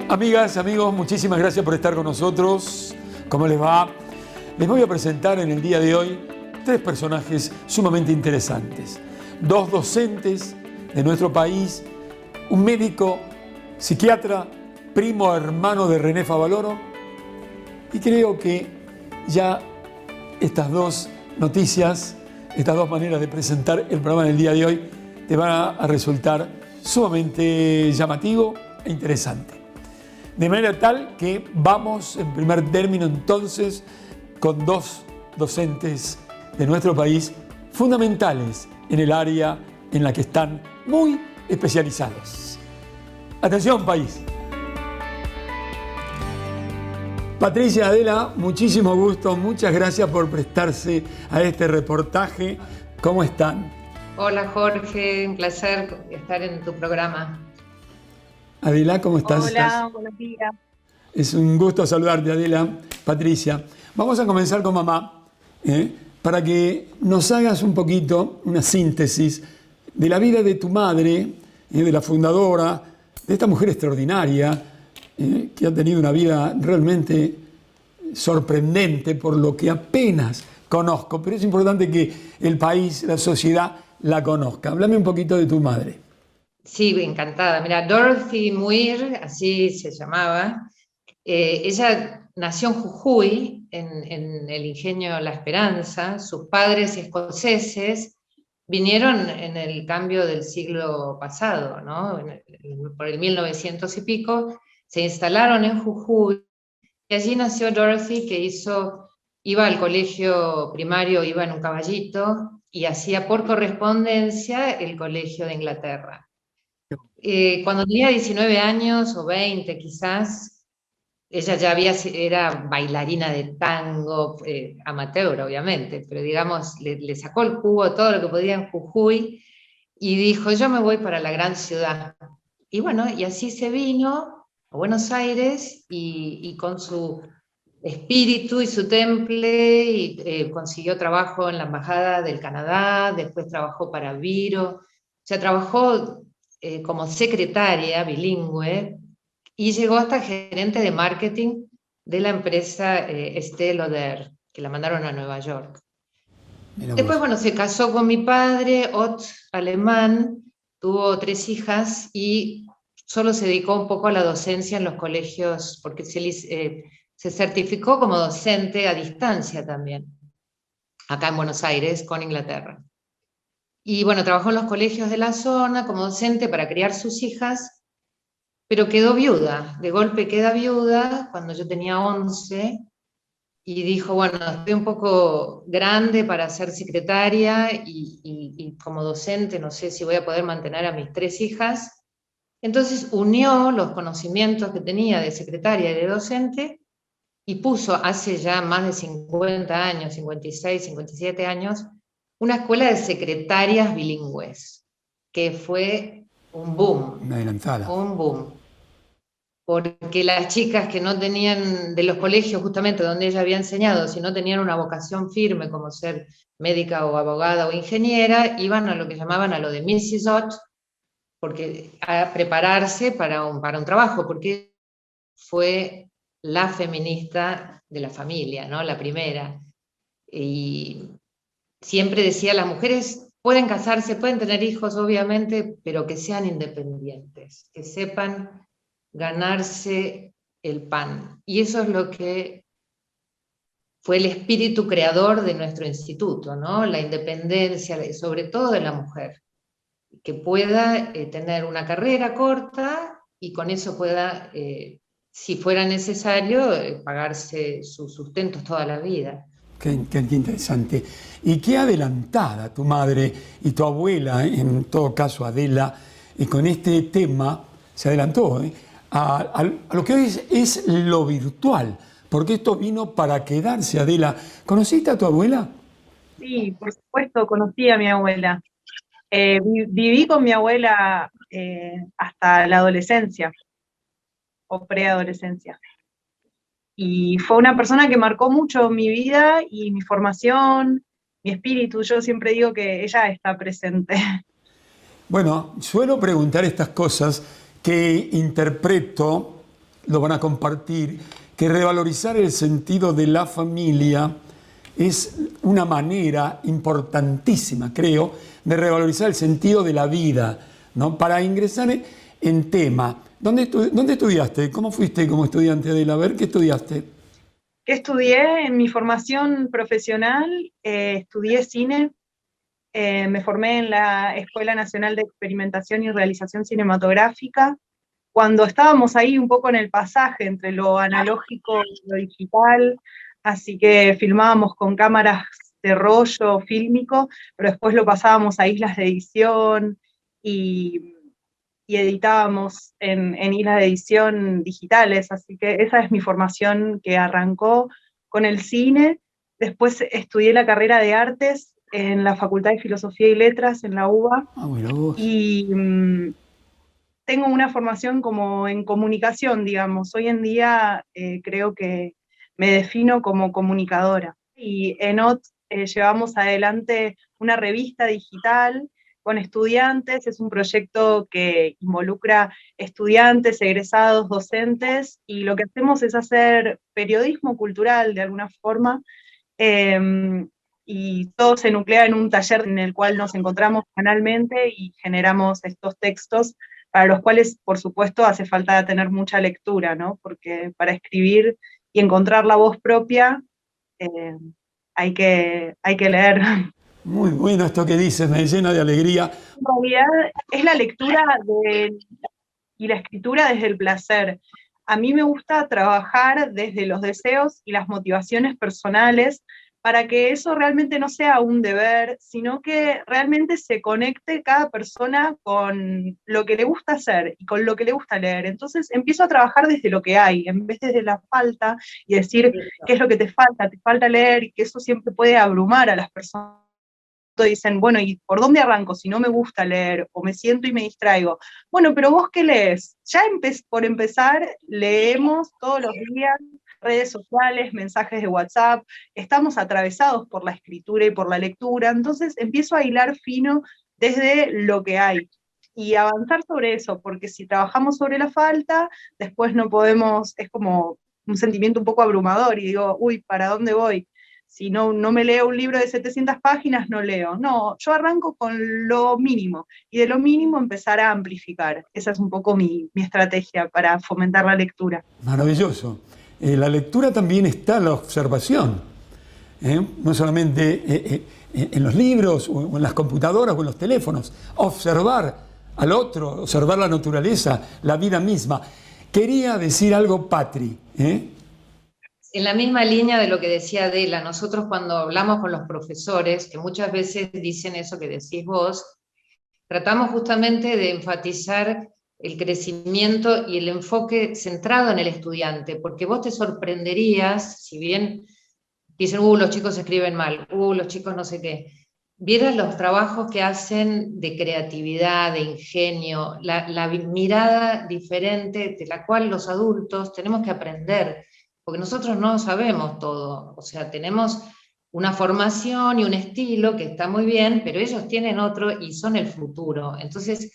Amigas, amigos, muchísimas gracias por estar con nosotros. ¿Cómo les va? Les voy a presentar en el día de hoy tres personajes sumamente interesantes. Dos docentes de nuestro país, un médico, psiquiatra, primo hermano de René Favaloro. Y creo que ya estas dos noticias, estas dos maneras de presentar el programa del día de hoy, te van a resultar sumamente llamativo e interesante. De manera tal que vamos en primer término entonces con dos docentes de nuestro país fundamentales en el área en la que están muy especializados. Atención, país. Patricia, Adela, muchísimo gusto, muchas gracias por prestarse a este reportaje. ¿Cómo están? Hola Jorge, un placer estar en tu programa. Adela, ¿cómo estás? Hola, buenos días. Es un gusto saludarte, Adela. Patricia, vamos a comenzar con mamá, para que nos hagas un poquito una síntesis de la vida de tu madre, de la fundadora, de esta mujer extraordinaria, que ha tenido una vida realmente sorprendente por lo que apenas conozco, pero es importante que el país, la sociedad, la conozca. Háblame un poquito de tu madre. Sí, encantada. Mira, Dorothy Muir, así se llamaba, ella nació en Jujuy, en el ingenio La Esperanza. Sus padres escoceses vinieron en el cambio del siglo pasado, ¿no? Por el 1900 y pico, se instalaron en Jujuy, y allí nació Dorothy, que iba al colegio primario, iba en un caballito, y hacía por correspondencia el colegio de Inglaterra. Cuando tenía 19 años o 20 quizás, ella ya era bailarina de tango, amateur obviamente, pero digamos, le sacó el jugo todo lo que podía en Jujuy y dijo, yo me voy para la gran ciudad. Y bueno, y así se vino a Buenos Aires y con su espíritu y su temple, y consiguió trabajo en la Embajada del Canadá, después trabajó para Viro, o sea, trabajó como secretaria bilingüe y llegó hasta gerente de marketing de la empresa Estée Lauder, que la mandaron a Nueva York. Después, bueno, se casó con mi padre, Ott, alemán, tuvo 3 hijas y solo se dedicó un poco a la docencia en los colegios, porque se certificó como docente a distancia también, acá en Buenos Aires, con Inglaterra. Y bueno, trabajó en los colegios de la zona como docente para criar sus hijas, pero quedó viuda. De golpe queda viuda cuando yo tenía 11 y dijo, bueno, estoy un poco grande para ser secretaria y como docente no sé si voy a poder mantener a mis 3 hijas. Entonces unió los conocimientos que tenía de secretaria y de docente y puso hace ya más de 50 años, 56, 57 años, una escuela de secretarias bilingües, que fue un boom. Una adelantada. Un boom. Porque las chicas que no tenían, de los colegios justamente donde ella había enseñado, si no tenían una vocación firme como ser médica o abogada o ingeniera, iban a lo que llamaban a lo de Mrs. Ott, porque a prepararse para un trabajo, porque fue la feminista de la familia, ¿no? La primera. Y siempre decía, las mujeres pueden casarse, pueden tener hijos, obviamente, pero que sean independientes, que sepan ganarse el pan. Y eso es lo que fue el espíritu creador de nuestro instituto, ¿no? La independencia, sobre todo de la mujer, que pueda tener una carrera corta y con eso pueda, si fuera necesario, pagarse sus sustentos toda la vida. Qué interesante. Y qué adelantada tu madre y tu abuela, en todo caso Adela, con este tema se adelantó a lo que hoy es lo virtual, porque esto vino para quedarse, Adela. ¿Conociste a tu abuela? Sí, por supuesto, conocí a mi abuela. Viví con mi abuela hasta la adolescencia o preadolescencia. Y fue una persona que marcó mucho mi vida y mi formación, mi espíritu. Yo siempre digo que ella está presente. Bueno, suelo preguntar estas cosas que interpreto lo van a compartir, que revalorizar el sentido de la familia es una manera importantísima, creo, de revalorizar el sentido de la vida, ¿no? Para ingresar en tema. ¿Dónde estudiaste? ¿Cómo fuiste como estudiante, Adela? A ver, ¿qué estudiaste? ¿Qué estudié? En mi formación profesional estudié cine. Me formé en la Escuela Nacional de Experimentación y Realización Cinematográfica, cuando estábamos ahí un poco en el pasaje entre lo analógico y lo digital, así que filmábamos con cámaras de rollo fílmico, pero después lo pasábamos a islas de edición y editábamos en islas de edición digitales, así que esa es mi formación que arrancó con el cine. Después estudié la carrera de artes en la Facultad de Filosofía y Letras en la UBA, Ah, mira vos. y tengo una formación como en comunicación, digamos. Hoy en día creo que me defino como comunicadora. Y en OT llevamos adelante una revista digital con estudiantes. Es un proyecto que involucra estudiantes, egresados, docentes, y lo que hacemos es hacer periodismo cultural de alguna forma, y todo se nuclea en un taller en el cual nos encontramos semanalmente y generamos estos textos para los cuales, por supuesto, hace falta tener mucha lectura, ¿no? Porque para escribir y encontrar la voz propia eh, hay que leer. Muy bueno esto que dices, me llena de alegría. En realidad es la lectura y la escritura desde el placer. A mí me gusta trabajar desde los deseos y las motivaciones personales para que eso realmente no sea un deber, sino que realmente se conecte cada persona con lo que le gusta hacer y con lo que le gusta leer. Entonces empiezo a trabajar desde lo que hay, en vez desde la falta, y decir qué es lo que te falta leer, y que eso siempre puede abrumar a las personas. Dicen, bueno, ¿y por dónde arranco si no me gusta leer o me siento y me distraigo? Bueno, pero vos ¿qué lees? Ya por empezar, leemos todos los días redes sociales, mensajes de WhatsApp, estamos atravesados por la escritura y por la lectura, entonces empiezo a hilar fino desde lo que hay y avanzar sobre eso, porque si trabajamos sobre la falta, después no podemos, es como un sentimiento un poco abrumador y digo, uy, ¿para dónde voy? Si no me leo un libro de 700 páginas, no leo. No, yo arranco con lo mínimo, y de lo mínimo empezar a amplificar. Esa es un poco mi estrategia para fomentar la lectura. Maravilloso. La lectura también está en la observación, no solamente en los libros o en las computadoras o en los teléfonos. Observar al otro, observar la naturaleza, la vida misma. Quería decir algo, Patri. En la misma línea de lo que decía Adela, nosotros cuando hablamos con los profesores, que muchas veces dicen eso que decís vos, tratamos justamente de enfatizar el crecimiento y el enfoque centrado en el estudiante, porque vos te sorprenderías, si bien dicen, los chicos escriben mal, los chicos no sé qué, vieras los trabajos que hacen de creatividad, de ingenio, la mirada diferente de la cual los adultos tenemos que aprender, porque nosotros no sabemos todo, o sea, tenemos una formación y un estilo que está muy bien, pero ellos tienen otro y son el futuro. Entonces,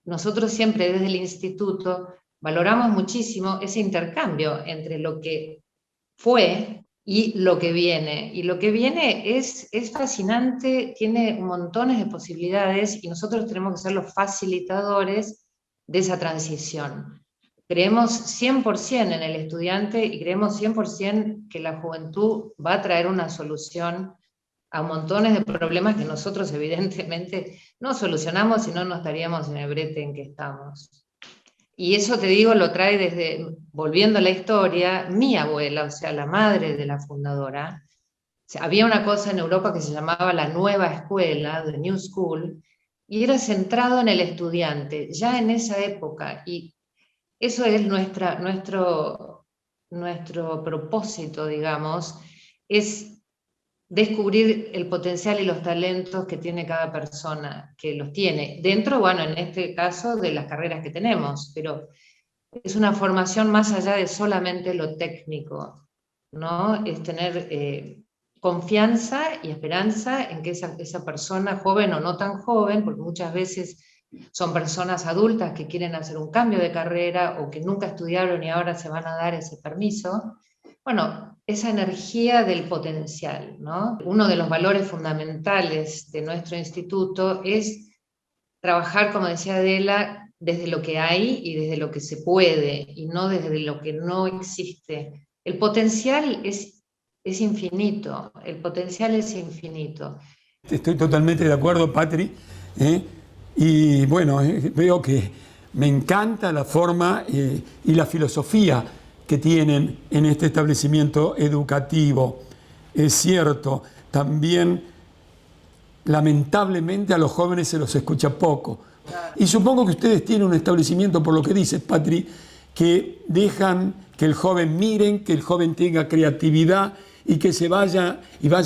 nosotros siempre desde el instituto valoramos muchísimo ese intercambio entre lo que fue y lo que viene. Y lo que viene es fascinante, tiene montones de posibilidades y nosotros tenemos que ser los facilitadores de esa transición. Creemos 100% en el estudiante y creemos 100% que la juventud va a traer una solución a montones de problemas que nosotros evidentemente no solucionamos si no estaríamos en el brete en que estamos. Y eso, te digo, lo trae desde, volviendo a la historia, mi abuela, o sea, la madre de la fundadora. O sea, había una cosa en Europa que se llamaba la nueva escuela, the New School, y era centrado en el estudiante, ya en esa época, y eso es nuestro propósito, digamos, es descubrir el potencial y los talentos que tiene cada persona, que los tiene, dentro, bueno, en este caso, de las carreras que tenemos, pero es una formación más allá de solamente lo técnico, ¿no? Es tener confianza y esperanza en que esa persona, joven o no tan joven, porque muchas veces son personas adultas que quieren hacer un cambio de carrera o que nunca estudiaron y ahora se van a dar ese permiso. Bueno, esa energía del potencial, ¿no? Uno de los valores fundamentales de nuestro instituto es trabajar, como decía Adela, desde lo que hay y desde lo que se puede, y no desde lo que no existe. El potencial es infinito, el potencial es infinito. Estoy totalmente de acuerdo, Patri. Y bueno, veo que me encanta la forma y la filosofía que tienen en este establecimiento educativo. Es cierto, también lamentablemente a los jóvenes se los escucha poco. Y supongo que ustedes tienen un establecimiento, por lo que dices, Patri, que dejan que el joven miren, que el joven tenga creatividad y que se vaya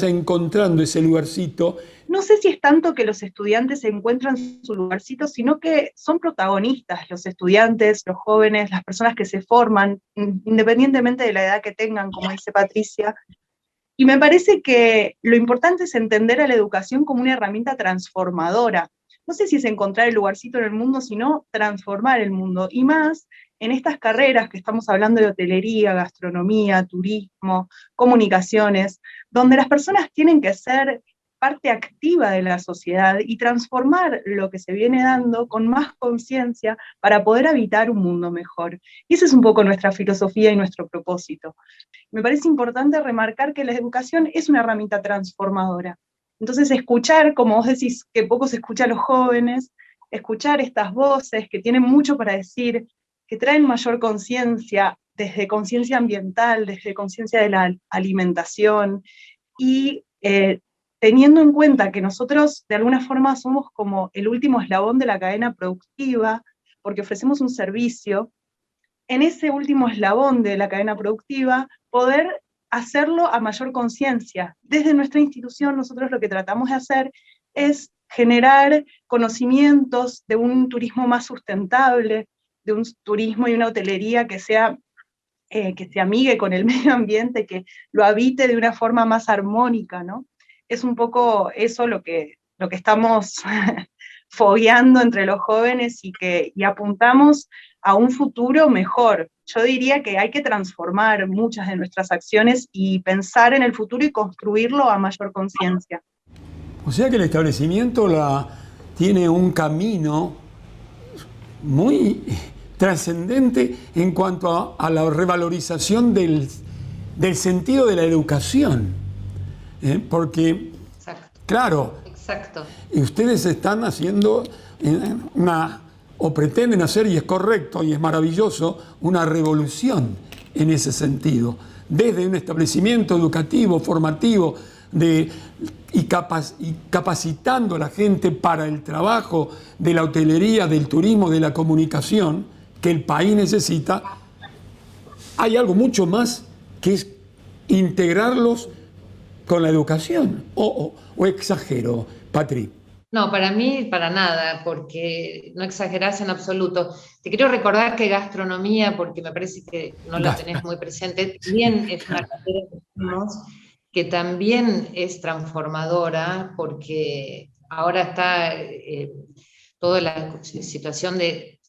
encontrando ese lugarcito. No sé si es tanto que los estudiantes encuentran su lugarcito, sino que son protagonistas los estudiantes, los jóvenes, las personas que se forman, independientemente de la edad que tengan, como dice Patricia. Y me parece que lo importante es entender a la educación como una herramienta transformadora. No sé si es encontrar el lugarcito en el mundo, sino transformar el mundo. Y más en estas carreras que estamos hablando de hotelería, gastronomía, turismo, comunicaciones, donde las personas tienen que ser parte activa de la sociedad y transformar lo que se viene dando con más conciencia para poder habitar un mundo mejor. Y esa es un poco nuestra filosofía y nuestro propósito. Me parece importante remarcar que la educación es una herramienta transformadora. Entonces, escuchar, como vos decís, que poco se escucha a los jóvenes, escuchar estas voces que tienen mucho para decir, que traen mayor conciencia, desde conciencia ambiental, desde conciencia de la alimentación, y teniendo en cuenta que nosotros de alguna forma somos como el último eslabón de la cadena productiva, porque ofrecemos un servicio, en ese último eslabón de la cadena productiva, poder hacerlo a mayor conciencia. Desde nuestra institución, nosotros lo que tratamos de hacer es generar conocimientos de un turismo más sustentable, de un turismo y una hotelería que se amigue con el medio ambiente, que lo habite de una forma más armónica, ¿no? Es un poco eso lo que estamos fogueando entre los jóvenes y apuntamos a un futuro mejor. Yo diría que hay que transformar muchas de nuestras acciones y pensar en el futuro y construirlo a mayor conciencia. O sea que el establecimiento tiene un camino muy trascendente en cuanto a la revalorización del sentido de la educación. Porque, Exacto. claro, Exacto. y ustedes están haciendo o pretenden hacer, y es correcto y es maravilloso, una revolución en ese sentido. Desde un establecimiento educativo, formativo, y capacitando a la gente para el trabajo de la hotelería, del turismo, de la comunicación, que el país necesita, hay algo mucho más que es integrarlos con la educación. ¿O exagero, Patri? No, para mí, para nada, porque no exagerás en absoluto. Te quiero recordar que gastronomía, porque me parece que no la tenés muy presente, también es una carrera que también es transformadora, porque ahora está toda la situación de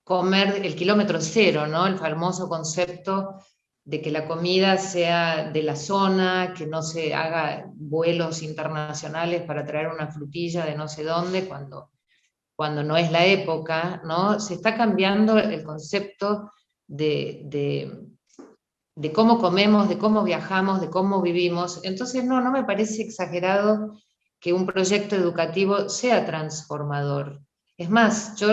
comer el kilómetro cero, ¿no? El famoso concepto de que la comida sea de la zona, que no se haga vuelos internacionales para traer una frutilla de no sé dónde cuando no es la época, ¿no? Se está cambiando el concepto de cómo comemos, de cómo viajamos, de cómo vivimos. Entonces, no me parece exagerado que un proyecto educativo sea transformador. Es más, yo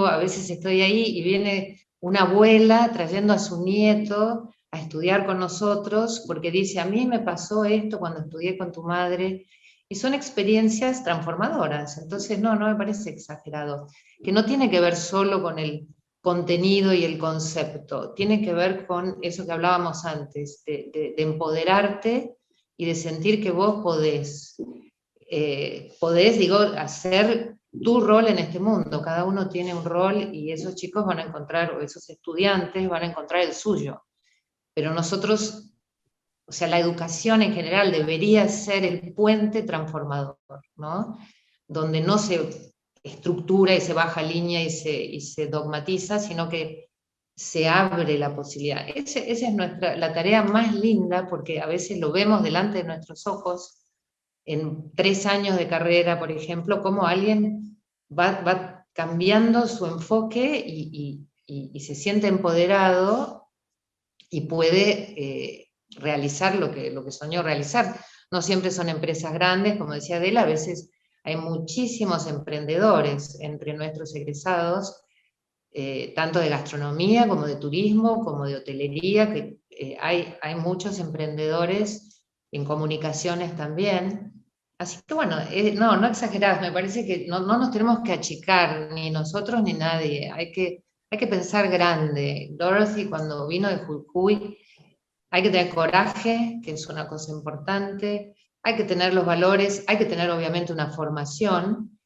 a veces estoy ahí y viene una abuela trayendo a su nieto a estudiar con nosotros porque dice, a mí me pasó esto cuando estudié con tu madre, y son experiencias transformadoras. Entonces, no me parece exagerado, que no tiene que ver solo con el contenido y el concepto, tiene que ver con eso que hablábamos antes, de empoderarte y de sentir que vos podés, hacer tu rol en este mundo. Cada uno tiene un rol y esos chicos van a encontrar, o esos estudiantes van a encontrar el suyo. Pero nosotros, o sea, la educación en general debería ser el puente transformador, ¿no? Donde no se estructura y se baja línea y se dogmatiza, sino que se abre la posibilidad. Esa es la tarea más linda, porque a veces lo vemos delante de nuestros ojos, en 3 años de carrera, por ejemplo, cómo alguien va cambiando su enfoque y se siente empoderado y puede realizar lo que soñó realizar. No siempre son empresas grandes, como decía Adela, a veces hay muchísimos emprendedores entre nuestros egresados, tanto de gastronomía como de turismo, como de hotelería, que hay muchos emprendedores en comunicaciones también. Así que bueno, no exagerados, me parece que no nos tenemos que achicar, ni nosotros ni nadie, hay que pensar grande. Dorothy, cuando vino de Jujuy, hay que tener coraje, que es una cosa importante, hay que tener los valores, hay que tener obviamente una formación,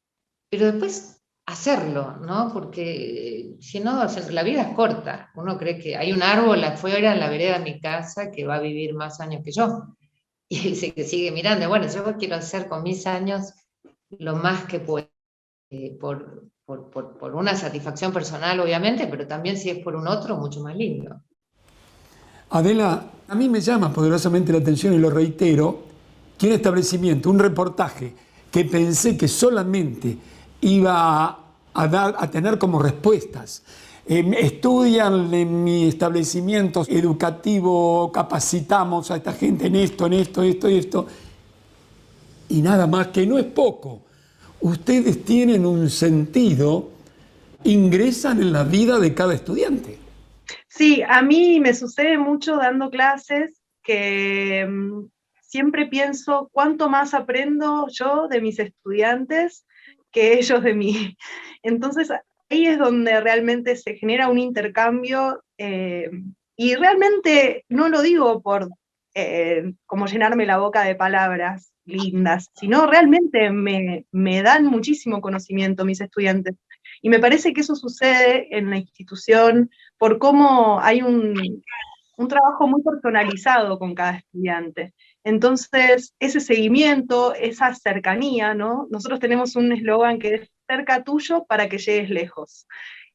pero después hacerlo, ¿no? Porque si no, la vida es corta. Uno cree que hay un árbol afuera en la vereda de mi casa que va a vivir más años que yo. Y él sigue mirando. Bueno, yo quiero hacer con mis años lo más que puedo, por una satisfacción personal, obviamente, pero también si es por un otro, mucho más lindo. Adela, a mí me llama poderosamente la atención, y lo reitero, que un establecimiento, un reportaje que pensé que solamente iba a tener como respuestas: estudian en mi establecimiento educativo, capacitamos a esta gente en esto, y nada más, que no es poco. Ustedes tienen un sentido, ingresan en la vida de cada estudiante. Sí, a mí me sucede mucho dando clases que siempre pienso cuánto más aprendo yo de mis estudiantes que ellos de mí. Entonces ahí es donde realmente se genera un intercambio, y realmente no lo digo por como llenarme la boca de palabras lindas, sino realmente me dan muchísimo conocimiento mis estudiantes. Y me parece que eso sucede en la institución por cómo hay un trabajo muy personalizado con cada estudiante. Entonces, ese seguimiento, esa cercanía, ¿no? Nosotros tenemos un eslogan que es cerca tuyo para que llegues lejos.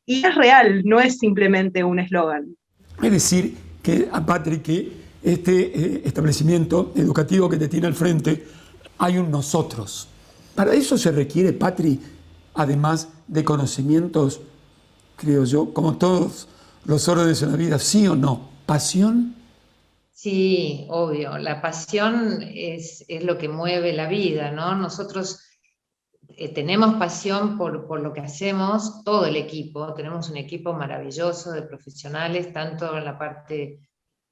Y es real, no es simplemente un eslogan. Es decir, que a Patrick, que este establecimiento educativo que te tiene al frente, hay un nosotros. Para eso se requiere, Patrick, además de conocimientos, creo yo, como todos los órdenes de la vida, ¿sí o no? ¿Pasión? Sí, obvio. La pasión es lo que mueve la vida, ¿no? Nosotros tenemos pasión por lo que hacemos, todo el equipo. Tenemos un equipo maravilloso de profesionales, tanto en la parte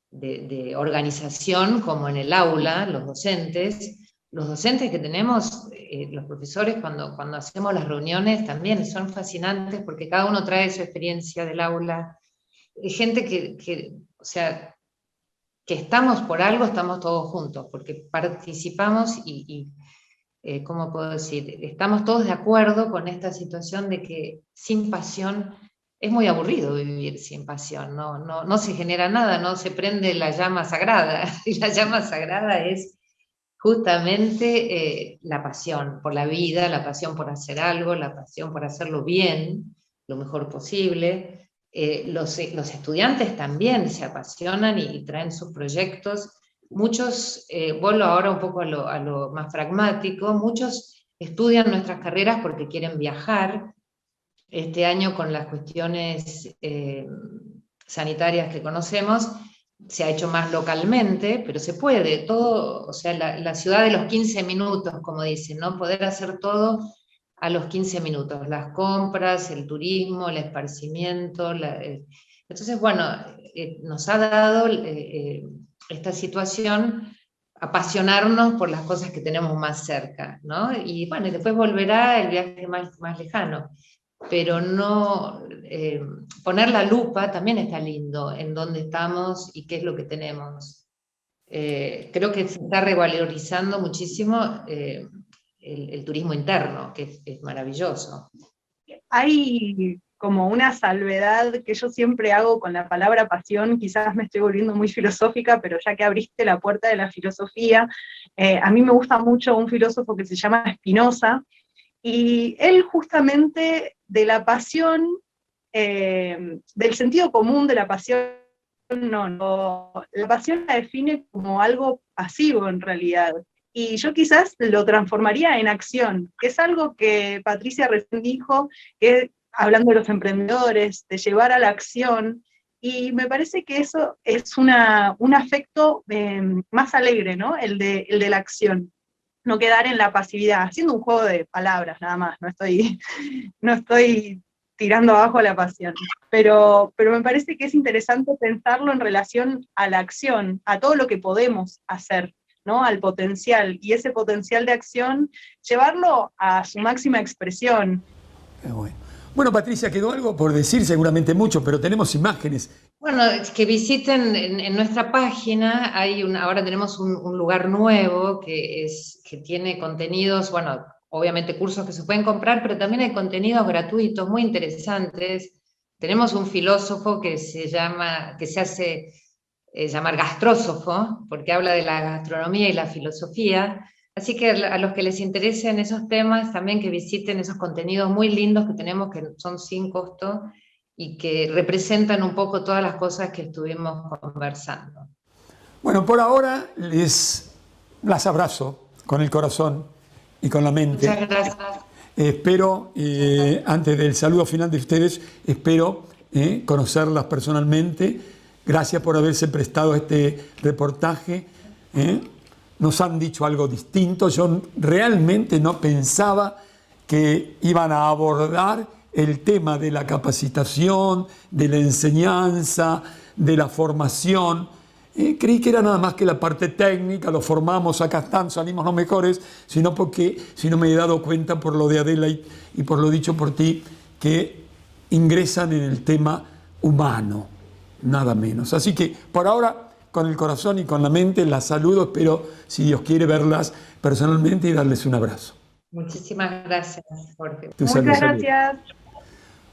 de organización como en el aula, los docentes. Los docentes que tenemos, los profesores, cuando hacemos las reuniones, también son fascinantes porque cada uno trae su experiencia del aula. Gente o sea, que estamos por algo, estamos todos juntos, porque participamos ¿cómo puedo decir? Estamos todos de acuerdo con esta situación de que sin pasión es muy aburrido vivir sin pasión, no se genera nada, no se prende la llama sagrada, y la llama sagrada es justamente la pasión por la vida, la pasión por hacer algo, la pasión por hacerlo bien, lo mejor posible. Los estudiantes también se apasionan y traen sus proyectos. Muchos, vuelvo ahora un poco a lo más pragmático, muchos estudian nuestras carreras porque quieren viajar. Este año, con las cuestiones sanitarias que conocemos, se ha hecho más localmente, pero se puede, todo, o sea, la ciudad de los 15 minutos, como dicen, ¿no? Poder hacer todo a los 15 minutos, las compras, el turismo, el esparcimiento. Entonces, bueno, nos ha dado esta situación apasionarnos por las cosas que tenemos más cerca, ¿no? Y bueno, y después volverá el viaje más lejano. Pero no poner la lupa también está lindo en dónde estamos y qué es lo que tenemos. Creo que se está revalorizando muchísimo el turismo interno, que es maravilloso. Hay como una salvedad que yo siempre hago con la palabra pasión, quizás me estoy volviendo muy filosófica, pero ya que abriste la puerta de la filosofía, a mí me gusta mucho un filósofo que se llama Spinoza, Y él justamente de la pasión, del sentido común de la pasión, la pasión la define como algo pasivo en realidad. Y yo quizás lo transformaría en acción, que es algo que Patricia recién dijo, que hablando de los emprendedores, de llevar a la acción, y me parece que eso es un afecto más alegre, ¿no? El de la acción, no quedar en la pasividad, haciendo un juego de palabras nada más, no estoy tirando abajo la pasión, pero me parece que es interesante pensarlo en relación a la acción, a todo lo que podemos hacer, ¿no? Al potencial, y ese potencial de acción, llevarlo a su máxima expresión. Bueno, Patricia, quedó algo por decir, seguramente mucho, pero tenemos imágenes. Bueno, es que visiten en nuestra página, ahora tenemos un lugar nuevo que tiene contenidos, bueno, obviamente cursos que se pueden comprar, pero también hay contenidos gratuitos muy interesantes. Tenemos un filósofo que se hace llamar gastrósofo, porque habla de la gastronomía y la filosofía. Así que a los que les interesen esos temas, también que visiten esos contenidos muy lindos que tenemos, que son sin costo, y que representan un poco todas las cosas que estuvimos conversando. Bueno, por ahora las abrazo con el corazón y con la mente. Muchas gracias. Espero, antes del saludo final de ustedes, espero conocerlas personalmente. Gracias por haberse prestado a este reportaje. Nos han dicho algo distinto. Yo realmente no pensaba que iban a abordar el tema de la capacitación, de la enseñanza, de la formación. Creí que era nada más que la parte técnica, lo formamos, acá están, salimos los mejores, sino me he dado cuenta por lo de Adela y por lo dicho por ti, que ingresan en el tema humano, nada menos. Así que por ahora, con el corazón y con la mente, las saludo, espero, si Dios quiere, verlas personalmente y darles un abrazo. Muchísimas gracias, Jorge. Muchas gracias.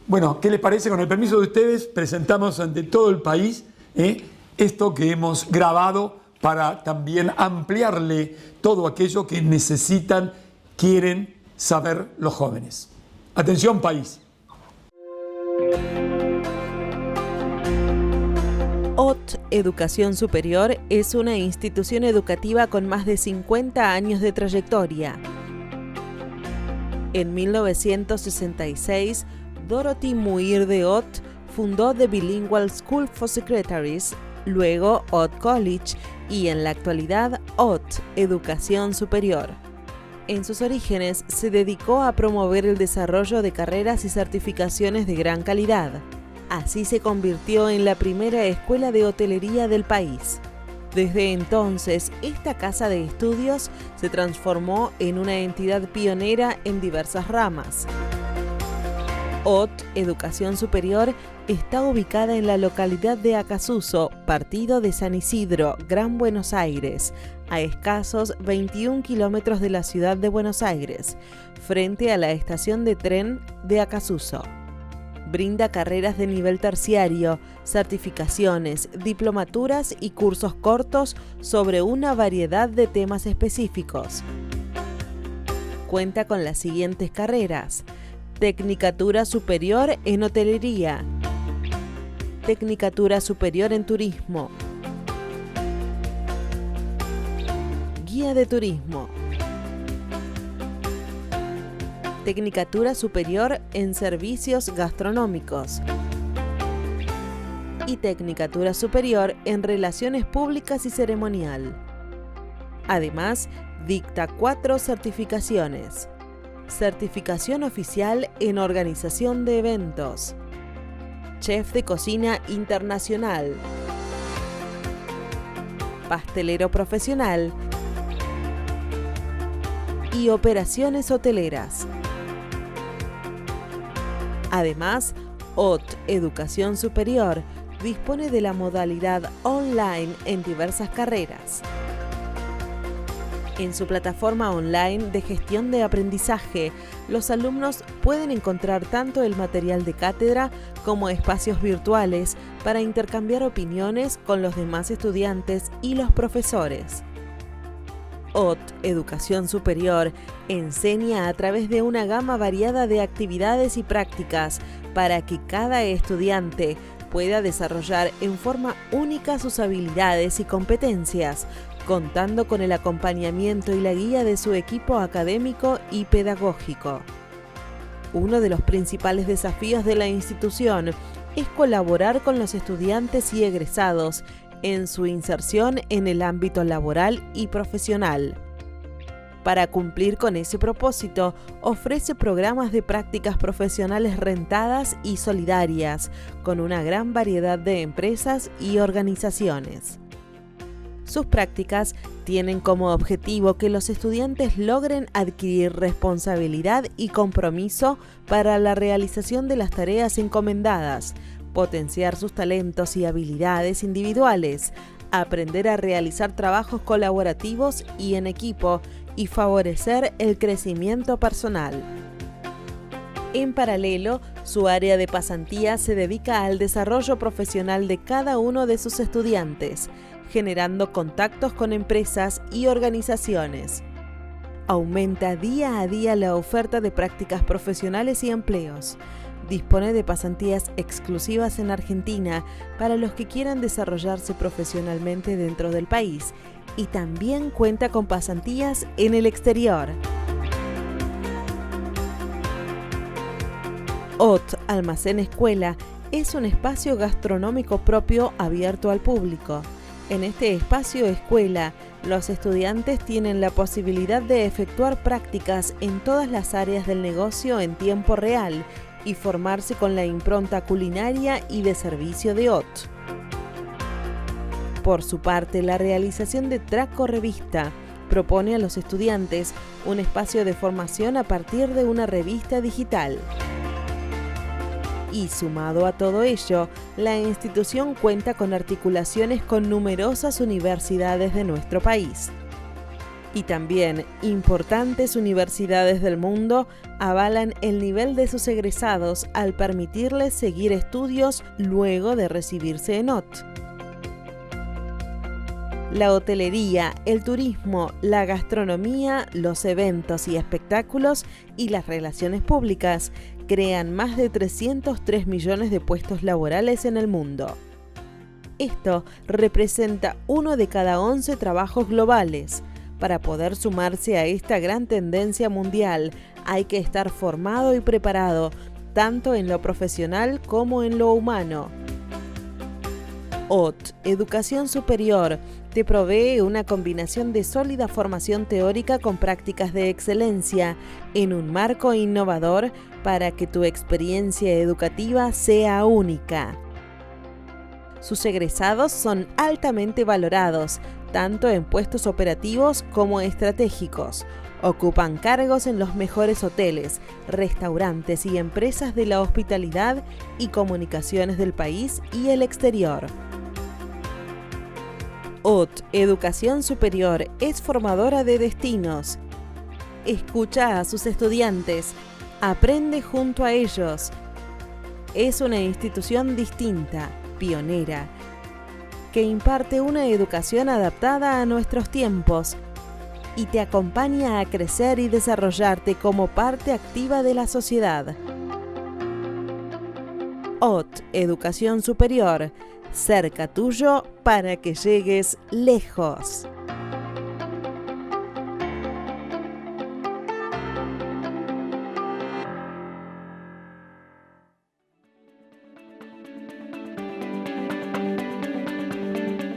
Bueno, ¿qué les parece? Con el permiso de ustedes, presentamos ante todo el país esto que hemos grabado para también ampliarle todo aquello que necesitan, quieren saber los jóvenes. Atención, país. OT Educación Superior es una institución educativa con más de 50 años de trayectoria. En 1966, Dorothy Muir de Ott fundó The Bilingual School for Secretaries, luego Ott College y en la actualidad Ott Educación Superior. En sus orígenes se dedicó a promover el desarrollo de carreras y certificaciones de gran calidad. Así se convirtió en la primera escuela de hotelería del país. Desde entonces, esta casa de estudios se transformó en una entidad pionera en diversas ramas. OT Educación Superior está ubicada en la localidad de Acassuso, partido de San Isidro, Gran Buenos Aires, a escasos 21 kilómetros de la ciudad de Buenos Aires, frente a la estación de tren de Acassuso. Brinda carreras de nivel terciario, certificaciones, diplomaturas y cursos cortos sobre una variedad de temas específicos. Cuenta con las siguientes carreras: Tecnicatura Superior en Hotelería, Tecnicatura Superior en Turismo, Guía de Turismo, Tecnicatura Superior en Servicios Gastronómicos y Tecnicatura Superior en Relaciones Públicas y Ceremonial. Además, dicta 4 certificaciones: Certificación Oficial en Organización de Eventos, Chef de Cocina Internacional, Pastelero Profesional y Operaciones Hoteleras. Además, OT Educación Superior dispone de la modalidad online en diversas carreras. En su plataforma online de gestión de aprendizaje, los alumnos pueden encontrar tanto el material de cátedra como espacios virtuales para intercambiar opiniones con los demás estudiantes y los profesores. OT Educación Superior enseña a través de una gama variada de actividades y prácticas para que cada estudiante pueda desarrollar en forma única sus habilidades y competencias, contando con el acompañamiento y la guía de su equipo académico y pedagógico. Uno de los principales desafíos de la institución es colaborar con los estudiantes y egresados en su inserción en el ámbito laboral y profesional. Para cumplir con ese propósito, ofrece programas de prácticas profesionales rentadas y solidarias, con una gran variedad de empresas y organizaciones. Sus prácticas tienen como objetivo que los estudiantes logren adquirir responsabilidad y compromiso para la realización de las tareas encomendadas, potenciar sus talentos y habilidades individuales, aprender a realizar trabajos colaborativos y en equipo y favorecer el crecimiento personal. En paralelo, su área de pasantía se dedica al desarrollo profesional de cada uno de sus estudiantes, generando contactos con empresas y organizaciones. Aumenta día a día la oferta de prácticas profesionales y empleos. Dispone de pasantías exclusivas en Argentina para los que quieran desarrollarse profesionalmente dentro del país y también cuenta con pasantías en el exterior. OT Almacén Escuela es un espacio gastronómico propio abierto al público. En este espacio escuela, los estudiantes tienen la posibilidad de efectuar prácticas en todas las áreas del negocio en tiempo real y formarse con la impronta culinaria y de servicio de OT. Por su parte, la realización de Traco Revista propone a los estudiantes un espacio de formación a partir de una revista digital. Y sumado a todo ello, la institución cuenta con articulaciones con numerosas universidades de nuestro país. Y también importantes universidades del mundo avalan el nivel de sus egresados al permitirles seguir estudios luego de recibirse en OT. La hotelería, el turismo, la gastronomía, los eventos y espectáculos y las relaciones públicas crean más de 303 millones de puestos laborales en el mundo. Esto representa 1 de cada 11 trabajos globales. Para poder sumarse a esta gran tendencia mundial, hay que estar formado y preparado, tanto en lo profesional como en lo humano. OT Educación Superior te provee una combinación de sólida formación teórica con prácticas de excelencia en un marco innovador para que tu experiencia educativa sea única. Sus egresados son altamente valorados, tanto en puestos operativos como estratégicos. Ocupan cargos en los mejores hoteles, restaurantes y empresas de la hospitalidad y comunicaciones del país y el exterior. OT Educación Superior es formadora de destinos. Escucha a sus estudiantes, aprende junto a ellos. Es una institución distinta, pionera, que imparte una educación adaptada a nuestros tiempos y te acompaña a crecer y desarrollarte como parte activa de la sociedad. OT Educación Superior, cerca tuyo para que llegues lejos.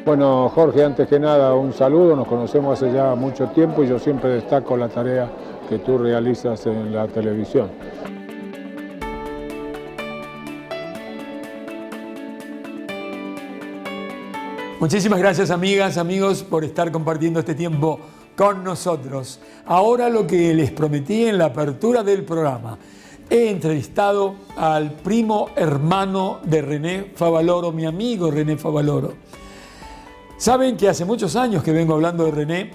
Bueno, Jorge, antes que nada un saludo, nos conocemos hace ya mucho tiempo y yo siempre destaco la tarea que tú realizas en la televisión. Muchísimas gracias, amigas, amigos, por estar compartiendo este tiempo con nosotros. Ahora lo que les prometí en la apertura del programa. He entrevistado al primo hermano de René Favaloro, mi amigo René Favaloro. Saben que hace muchos años que vengo hablando de René,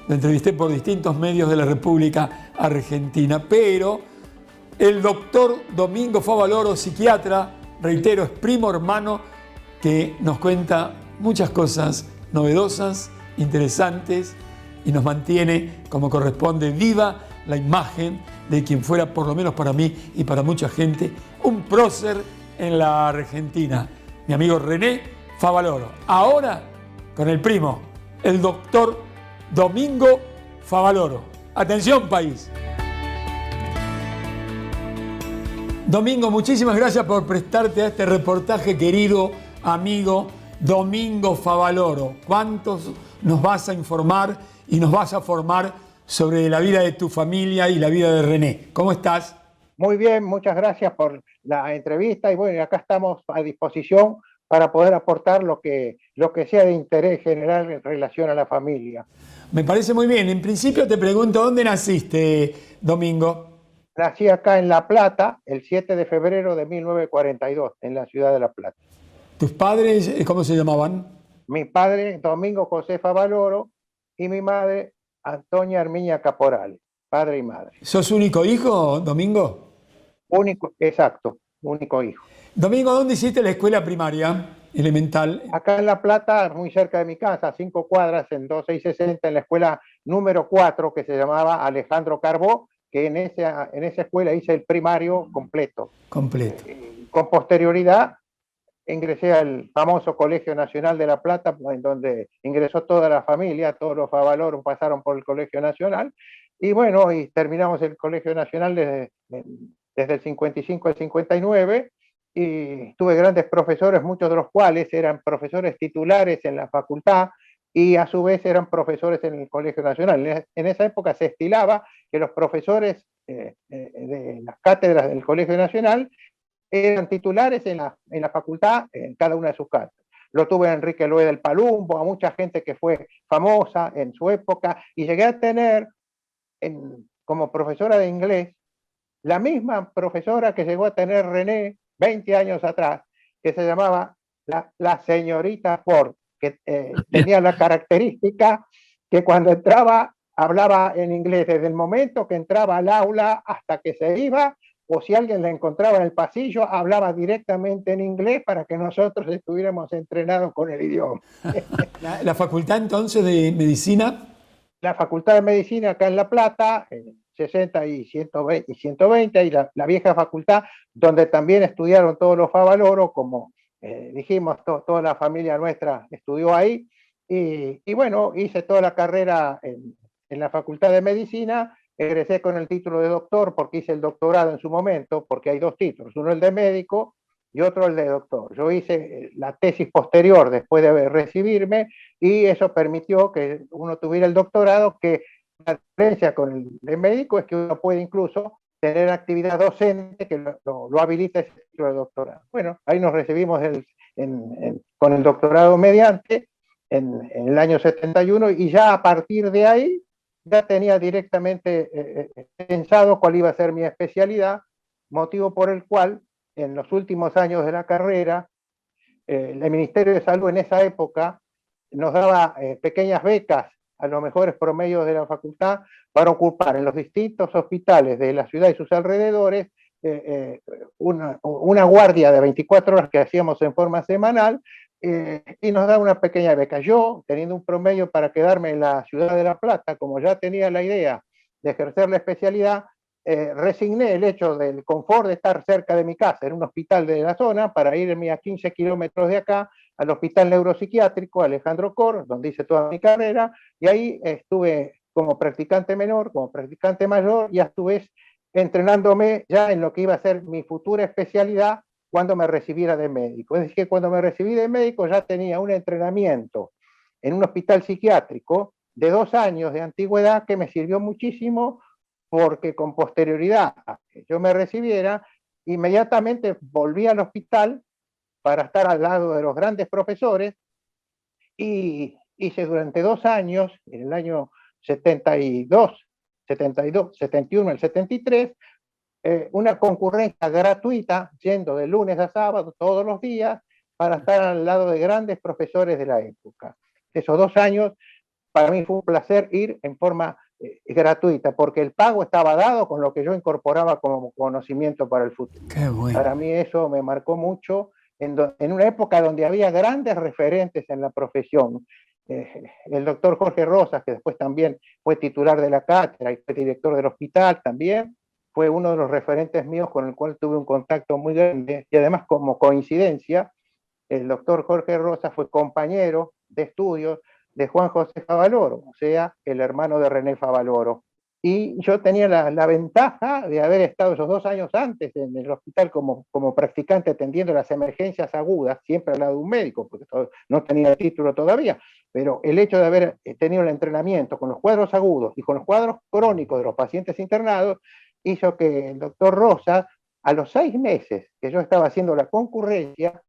lo entrevisté por distintos medios de la República Argentina, pero el doctor Domingo Favaloro, psiquiatra, reitero, es primo hermano que nos cuenta muchas cosas novedosas, interesantes y nos mantiene como corresponde viva la imagen de quien fuera, por lo menos para mí y para mucha gente, un prócer en la Argentina, mi amigo René Favaloro. Ahora con el primo, el doctor Domingo Favaloro. Atención, país. Domingo, muchísimas gracias por prestarte a este reportaje, querido amigo Domingo Favaloro. ¿Cuántos nos vas a informar y nos vas a formar sobre la vida de tu familia y la vida de René? ¿Cómo estás? Muy bien, muchas gracias por la entrevista y bueno, acá estamos a disposición para poder aportar lo que sea de interés general en relación a la familia. Me parece muy bien. En principio te pregunto, ¿dónde naciste, Domingo? Nací acá en La Plata el 7 de febrero de 1942, en la ciudad de La Plata. ¿Tus padres cómo se llamaban? Mi padre, Domingo José Favaloro, y mi madre, Antonia Armiña Caporales, padre y madre. ¿Sos único hijo, Domingo? Único, exacto, único hijo. Domingo, ¿dónde hiciste la escuela primaria elemental? Acá en La Plata, muy cerca de mi casa, a 5 cuadras, en 2660, en la escuela número 4, que se llamaba Alejandro Carbó, que en esa escuela hice el primario completo. Completo. Con posterioridad ingresé al famoso Colegio Nacional de La Plata, en donde ingresó toda la familia, todos los Favaloro pasaron por el Colegio Nacional, y bueno, y terminamos el Colegio Nacional desde el 55 al 59, y tuve grandes profesores, muchos de los cuales eran profesores titulares en la facultad, y a su vez eran profesores en el Colegio Nacional. En esa época se estilaba que los profesores de las cátedras del Colegio Nacional eran titulares en la facultad, en cada una de sus cátedras. Lo tuve a Enrique Loé del Palumbo, a mucha gente que fue famosa en su época, y llegué a tener como profesora de inglés la misma profesora que llegó a tener René 20 años atrás, que se llamaba la señorita Ford, que tenía la característica que cuando entraba hablaba en inglés, desde el momento que entraba al aula hasta que se iba, o si alguien la encontraba en el pasillo, hablaba directamente en inglés para que nosotros estuviéramos entrenados con el idioma. ¿La facultad entonces de medicina? La Facultad de Medicina acá en La Plata, 60 y 120, y la vieja facultad, donde también estudiaron todos los Favaloro, como dijimos, toda la familia nuestra estudió ahí, y bueno, hice toda la carrera en la Facultad de Medicina, egresé con el título de doctor, porque hice el doctorado en su momento, porque hay dos títulos, uno el de médico y otro el de doctor. Yo hice la tesis posterior después de recibirme, y eso permitió que uno tuviera el doctorado, que la diferencia con el de médico es que uno puede incluso tener actividad docente que lo habilita ese título de doctorado. Bueno, ahí nos recibimos con el doctorado mediante en el año 71, y ya a partir de ahí ya tenía directamente pensado cuál iba a ser mi especialidad, motivo por el cual en los últimos años de la carrera el Ministerio de Salud en esa época nos daba pequeñas becas a los mejores promedios de la facultad para ocupar en los distintos hospitales de la ciudad y sus alrededores una guardia de 24 horas que hacíamos en forma semanal, y nos da una pequeña beca. Yo, teniendo un promedio para quedarme en la ciudad de La Plata, como ya tenía la idea de ejercer la especialidad, resigné el hecho del confort de estar cerca de mi casa, en un hospital de la zona, para irme a 15 kilómetros de acá, al Hospital Neuropsiquiátrico Alejandro Cor, donde hice toda mi carrera, y ahí estuve como practicante menor, como practicante mayor, y a su vez entrenándome ya en lo que iba a ser mi futura especialidad cuando me recibiera de médico. Es decir, que cuando me recibí de médico ya tenía un entrenamiento en un hospital psiquiátrico de 2 años de antigüedad que me sirvió muchísimo, porque con posterioridad a que yo me recibiera, inmediatamente volví al hospital para estar al lado de los grandes profesores, y hice durante 2 años, en el año 71, el 73, una concurrencia gratuita, yendo de lunes a sábado todos los días, para estar al lado de grandes profesores de la época. Esos 2 años, para mí fue un placer ir en forma gratuita, porque el pago estaba dado con lo que yo incorporaba como conocimiento para el futuro. Qué bueno. Para mí eso me marcó mucho, en una época donde había grandes referentes en la profesión, el doctor Jorge Rosas, que después también fue titular de la cátedra y fue director del hospital también, fue uno de los referentes míos con el cual tuve un contacto muy grande, y además como coincidencia, el doctor Jorge Rosas fue compañero de estudios de Juan José Favaloro, o sea, el hermano de René Favaloro. Y yo tenía la ventaja de haber estado esos 2 años antes en el hospital como practicante atendiendo las emergencias agudas, siempre al lado de un médico, porque no tenía el título todavía, pero el hecho de haber tenido el entrenamiento con los cuadros agudos y con los cuadros crónicos de los pacientes internados hizo que el doctor Rosa, a los 6 meses que yo estaba haciendo la concurrencia,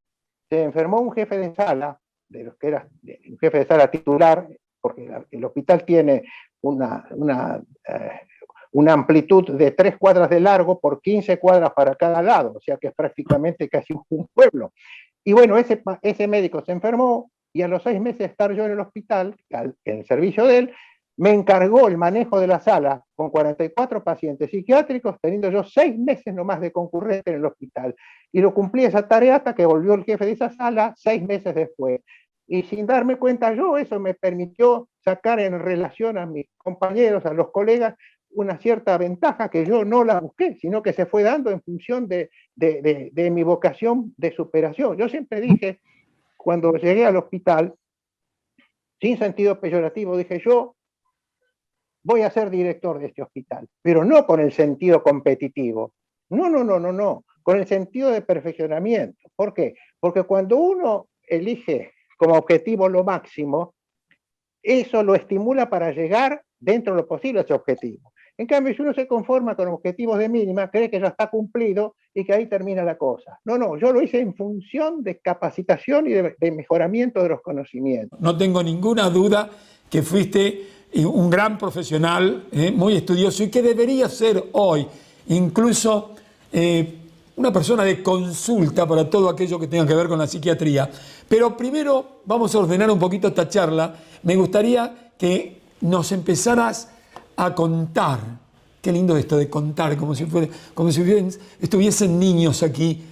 se enfermó un jefe de sala, de los que era un jefe de sala titular, porque el hospital tiene una amplitud de 3 cuadras de largo por 15 cuadras para cada lado, o sea que es prácticamente casi un pueblo. Y bueno, ese médico se enfermó y a los 6 meses de estar yo en el hospital, en el servicio de él, me encargó el manejo de la sala con 44 pacientes psiquiátricos, teniendo yo 6 meses nomás de concurrente en el hospital. Y lo cumplí esa tarea hasta que volvió el jefe de esa sala 6 meses después. Y sin darme cuenta yo, eso me permitió sacar en relación a mis compañeros, a los colegas, una cierta ventaja que yo no la busqué, sino que se fue dando en función de mi vocación de superación. Yo siempre dije, cuando llegué al hospital, sin sentido peyorativo, dije yo voy a ser director de este hospital, pero no con el sentido competitivo. No, con el sentido de perfeccionamiento. ¿Por qué? Porque cuando uno elige como objetivo lo máximo, eso lo estimula para llegar dentro de lo posible a ese objetivo. En cambio, si uno se conforma con objetivos de mínima, cree que ya está cumplido y que ahí termina la cosa. No, yo lo hice en función de capacitación y de mejoramiento de los conocimientos. No tengo ninguna duda que fuiste un gran profesional, muy estudioso, y que debería ser hoy incluso una persona de consulta para todo aquello que tenga que ver con la psiquiatría. Pero primero vamos a ordenar un poquito esta charla. Me gustaría que nos empezaras a contar, qué lindo esto de contar, como si estuviesen niños aquí,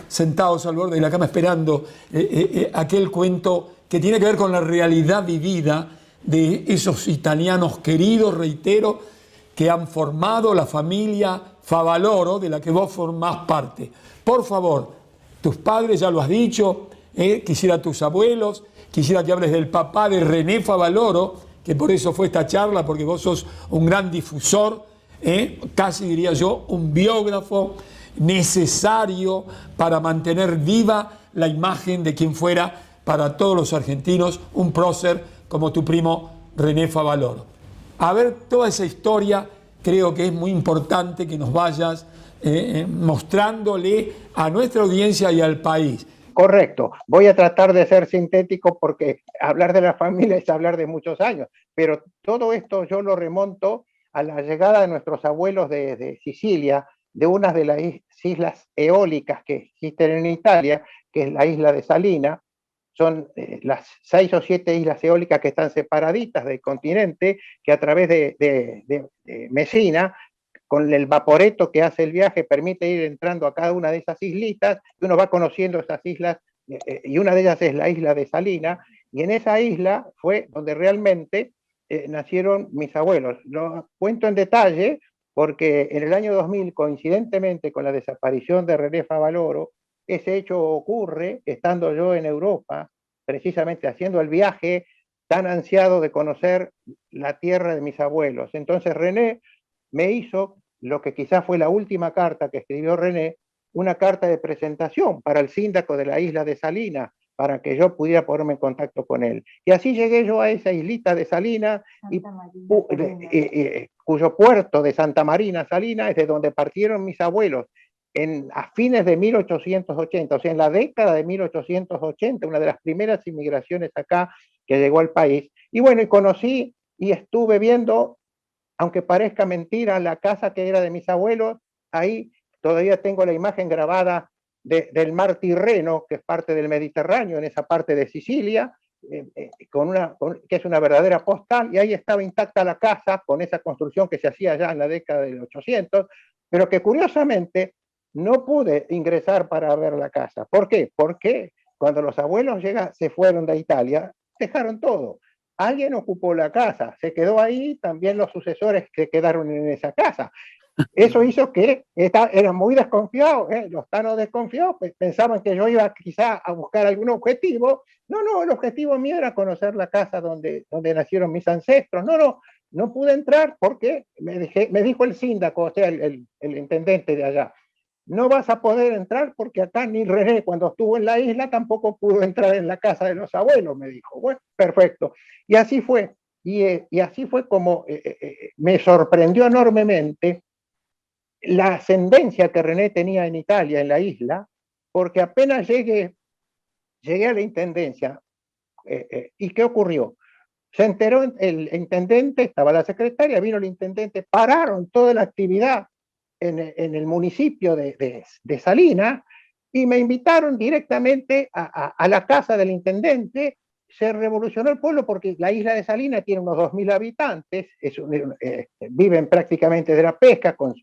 sentados al borde de la cama esperando aquel cuento que tiene que ver con la realidad vivida de esos italianos queridos, reitero, que han formado la familia Favaloro, de la que vos formás parte. Por favor, tus padres, ya lo has dicho, quisiera tus abuelos, quisiera que hables del papá de René Favaloro, que por eso fue esta charla, porque vos sos un gran difusor, casi diría yo, un biógrafo necesario para mantener viva la imagen de quien fuera para todos los argentinos un prócer como tu primo René Favaloro. A ver, toda esa historia creo que es muy importante que nos vayas mostrándole a nuestra audiencia y al país. Correcto. Voy a tratar de ser sintético porque hablar de la familia es hablar de muchos años, pero todo esto yo lo remonto a la llegada de nuestros abuelos de Sicilia, de una de las islas eólicas que existen en Italia, que es la isla de Salina. Son las 6 o 7 islas eólicas que están separaditas del continente, que a través de Messina, con el vaporeto que hace el viaje, permite ir entrando a cada una de esas islitas, y uno va conociendo esas islas, y una de ellas es la isla de Salina, y en esa isla fue donde realmente nacieron mis abuelos. Lo cuento en detalle porque en el año 2000, coincidentemente con la desaparición de René Favaloro, ese hecho ocurre estando yo en Europa, precisamente haciendo el viaje tan ansiado de conocer la tierra de mis abuelos. Entonces René me hizo lo que quizás fue la última carta que escribió René, una carta de presentación para el síndaco de la isla de Salina, para que yo pudiera ponerme en contacto con él. Y así llegué yo a esa islita de Salina, cuyo puerto de Santa Marina, Salina, es de donde partieron mis abuelos a fines de 1880, o sea, en la década de 1880, una de las primeras inmigraciones acá que llegó al país. Y bueno, y conocí y estuve viendo, aunque parezca mentira, la casa que era de mis abuelos. Ahí todavía tengo la imagen grabada del mar Tirreno, que es parte del Mediterráneo, en esa parte de Sicilia, que es una verdadera postal, y ahí estaba intacta la casa con esa construcción que se hacía ya en la década del 800, pero que curiosamente no pude ingresar para ver la casa. ¿Por qué? Porque cuando los abuelos se fueron de Italia, dejaron todo. Alguien ocupó la casa, se quedó ahí, también los sucesores que quedaron en esa casa. Eso hizo que eran muy desconfiados, los tanos desconfiados, pensaban que yo iba quizá a buscar algún objetivo. No, el objetivo mío era conocer la casa donde nacieron mis ancestros. No pude entrar porque me dijo el síndaco, o sea, el intendente de allá, no vas a poder entrar porque acá ni René, cuando estuvo en la isla, tampoco pudo entrar en la casa de los abuelos, me dijo. Bueno, perfecto. Y así fue. Y así fue como me sorprendió enormemente la ascendencia que René tenía en Italia, en la isla, porque apenas llegué a la intendencia. ¿Y qué ocurrió? Se enteró el intendente, estaba la secretaria, vino el intendente, pararon toda la actividad en el municipio de Salinas y me invitaron directamente a la casa del intendente. Se revolucionó el pueblo porque la isla de Salinas tiene unos 2000 habitantes, viven prácticamente de la pesca con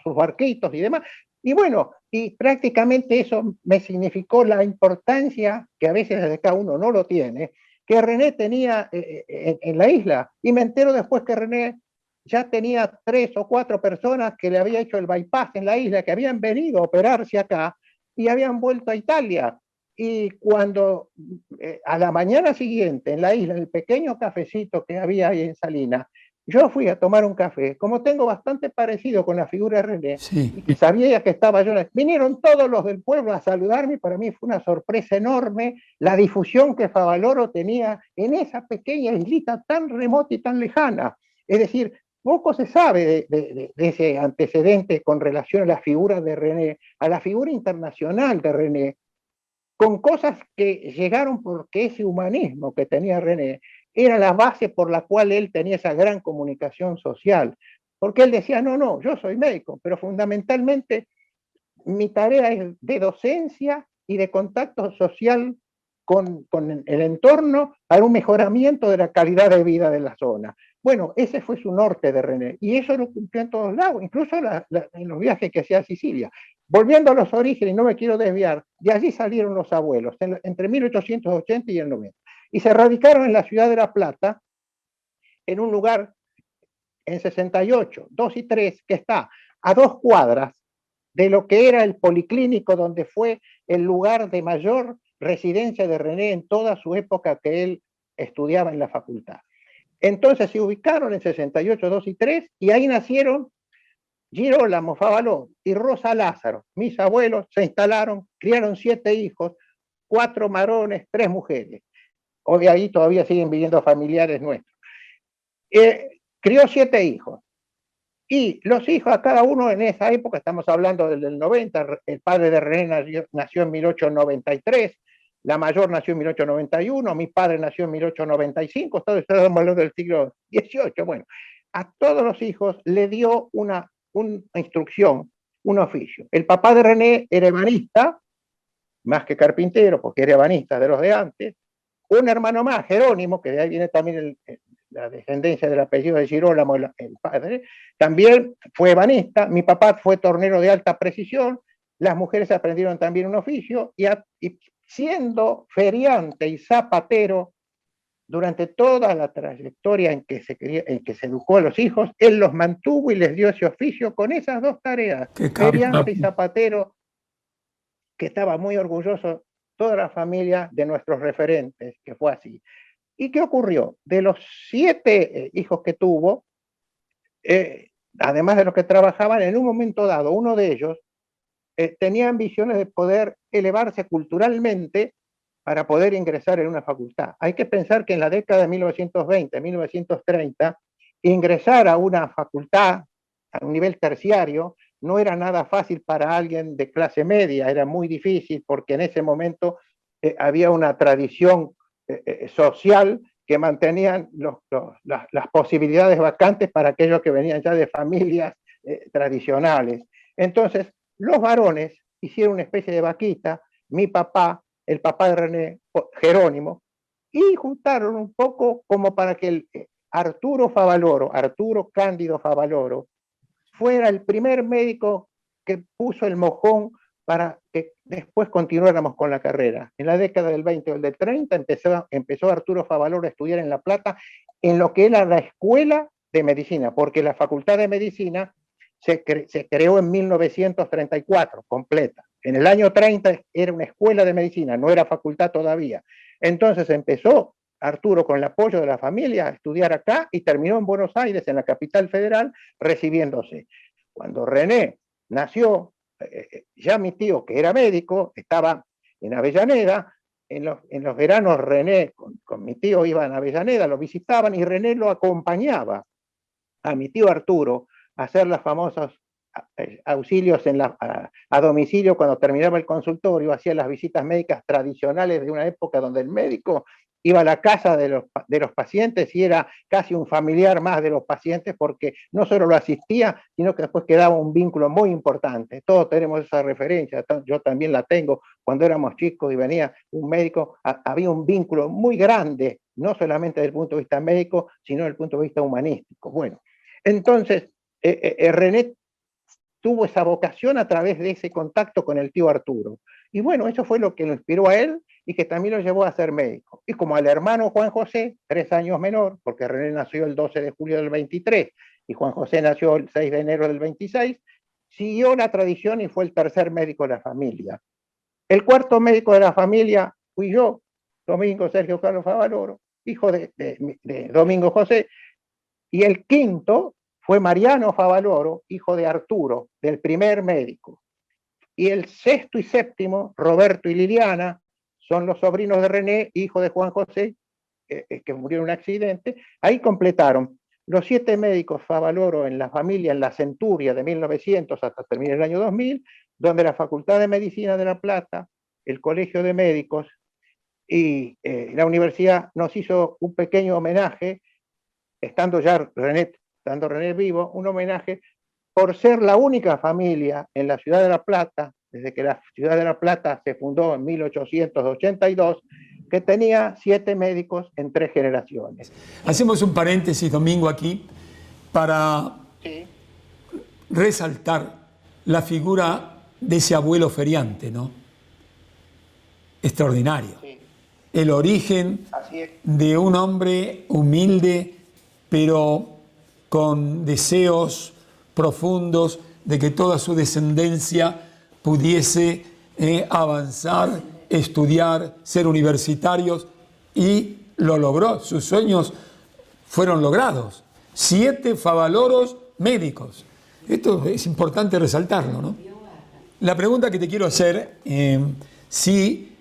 sus barquitos y demás. Y bueno, y prácticamente eso me significó la importancia, que a veces desde cada uno no lo tiene, que René tenía en la isla. Y me entero después que René ya tenía 3 o 4 personas que le había hecho el bypass en la isla, que habían venido a operarse acá y habían vuelto a Italia. Y cuando a la mañana siguiente en la isla, en el pequeño cafecito que había ahí en Salinas, yo fui a tomar un café, como tengo bastante parecido con la figura de René, Sí. y sabía que estaba yo, vinieron todos los del pueblo a saludarme, y para mí fue una sorpresa enorme la difusión que Favaloro tenía en esa pequeña islita tan remota y tan lejana. Es decir, poco se sabe de ese antecedente con relación a la figura de René, a la figura internacional de René, con cosas que llegaron porque ese humanismo que tenía René era la base por la cual él tenía esa gran comunicación social. Porque él decía, no, yo soy médico, pero fundamentalmente mi tarea es de docencia y de contacto social con el entorno para un mejoramiento de la calidad de vida de la zona. Bueno, ese fue su norte de René, y eso lo cumplió en todos lados, incluso en los viajes que hacía a Sicilia. Volviendo a los orígenes, no me quiero desviar, de allí salieron los abuelos, entre 1880 y el 90, y se radicaron en la ciudad de La Plata, en un lugar en 68, 2 y 3, que está a 2 cuadras de lo que era el policlínico, donde fue el lugar de mayor residencia de René en toda su época que él estudiaba en la facultad. Entonces se ubicaron en 68, 2 y 3, y ahí nacieron Girolamo Favaloro y Rosa Lázaro. Mis abuelos se instalaron, criaron 7 hijos, 4 varones, 3 mujeres. Hoy ahí todavía siguen viviendo familiares nuestros. Crió 7 hijos. Y los hijos, a cada uno en esa época, estamos hablando del 90, el padre de René nació en 1893, la mayor nació en 1891, mi padre nació en 1895, todos estamos hablando del siglo XVIII. Bueno, a todos los hijos le dio una instrucción, un oficio. El papá de René era ebanista, más que carpintero, porque era ebanista de los de antes. Un hermano más, Jerónimo, que de ahí viene también la descendencia del apellido de Girolamo, el padre, también fue ebanista. Mi papá fue tornero de alta precisión. Las mujeres aprendieron también un oficio, y siendo feriante y zapatero durante toda la trayectoria en que se educó a los hijos, él los mantuvo y les dio ese oficio con esas 2 tareas, feriante y zapatero, que estaba muy orgulloso toda la familia de nuestros referentes, que fue así. ¿Y qué ocurrió? De los 7 hijos que tuvo, además de los que trabajaban, en un momento dado, uno de ellos tenía ambiciones de poder elevarse culturalmente para poder ingresar en una facultad. Hay que pensar que en la década de 1920, 1930, ingresar a una facultad a un nivel terciario no era nada fácil para alguien de clase media, era muy difícil porque en ese momento había una tradición social que mantenían las posibilidades vacantes para aquellos que venían ya de familias tradicionales. Entonces, los varones hicieron una especie de vaquita, mi papá, el papá de René, Jerónimo, y juntaron un poco como para que Arturo Cándido Favaloro, fuera el primer médico que puso el mojón para que después continuáramos con la carrera. En la década del 20 o del 30 empezó Arturo Favaloro a estudiar en La Plata en lo que era la Escuela de Medicina, porque la Facultad de Medicina se creó en 1934, completa. En el año 30 era una escuela de medicina, no era facultad todavía. Entonces empezó Arturo, con el apoyo de la familia, a estudiar acá y terminó en Buenos Aires, en la capital federal, recibiéndose. Cuando René nació, ya mi tío, que era médico, estaba en Avellaneda. En los veranos René con mi tío iban a Avellaneda, lo visitaban y René lo acompañaba a mi tío Arturo a hacer los famosos auxilios a domicilio cuando terminaba el consultorio, hacía las visitas médicas tradicionales de una época donde el médico iba a la casa de los pacientes y era casi un familiar más de los pacientes, porque no solo lo asistía, sino que después quedaba un vínculo muy importante. Todos tenemos esa referencia, yo también la tengo. Cuando éramos chicos y venía un médico, había un vínculo muy grande, no solamente desde el punto de vista médico, sino desde el punto de vista humanístico. Bueno, entonces, René tuvo esa vocación a través de ese contacto con el tío Arturo. Y bueno, eso fue lo que lo inspiró a él y que también lo llevó a ser médico. Y como al hermano Juan José, 3 años menor, porque René nació el 12 de julio del 23 y Juan José nació el 6 de enero del 26, siguió la tradición y fue el tercer médico de la familia. El cuarto médico de la familia fui yo, Domingo Sergio Carlos Favaloro, hijo de Domingo José, y el quinto fue Mariano Favaloro, hijo de Arturo, del primer médico. Y el sexto y séptimo, Roberto y Liliana, son los sobrinos de René, hijo de Juan José, que murió en un accidente. Ahí completaron los 7 médicos Favaloro en la familia, en la Centuria de 1900 hasta terminar el año 2000, donde la Facultad de Medicina de La Plata, el Colegio de Médicos y la universidad nos hizo un pequeño homenaje, estando René vivo, un homenaje por ser la única familia en la ciudad de La Plata, desde que la ciudad de La Plata se fundó en 1882, que tenía 7 médicos en 3 generaciones. Hacemos un paréntesis, Domingo, aquí, para resaltar la figura de ese abuelo feriante, ¿no? Extraordinario. Sí. El origen de un hombre humilde, pero con deseos profundos de que toda su descendencia pudiese avanzar, estudiar, ser universitarios, y lo logró. Sus sueños fueron logrados. 7 Favaloros médicos. Esto es importante resaltarlo, ¿no? La pregunta que te quiero hacer, si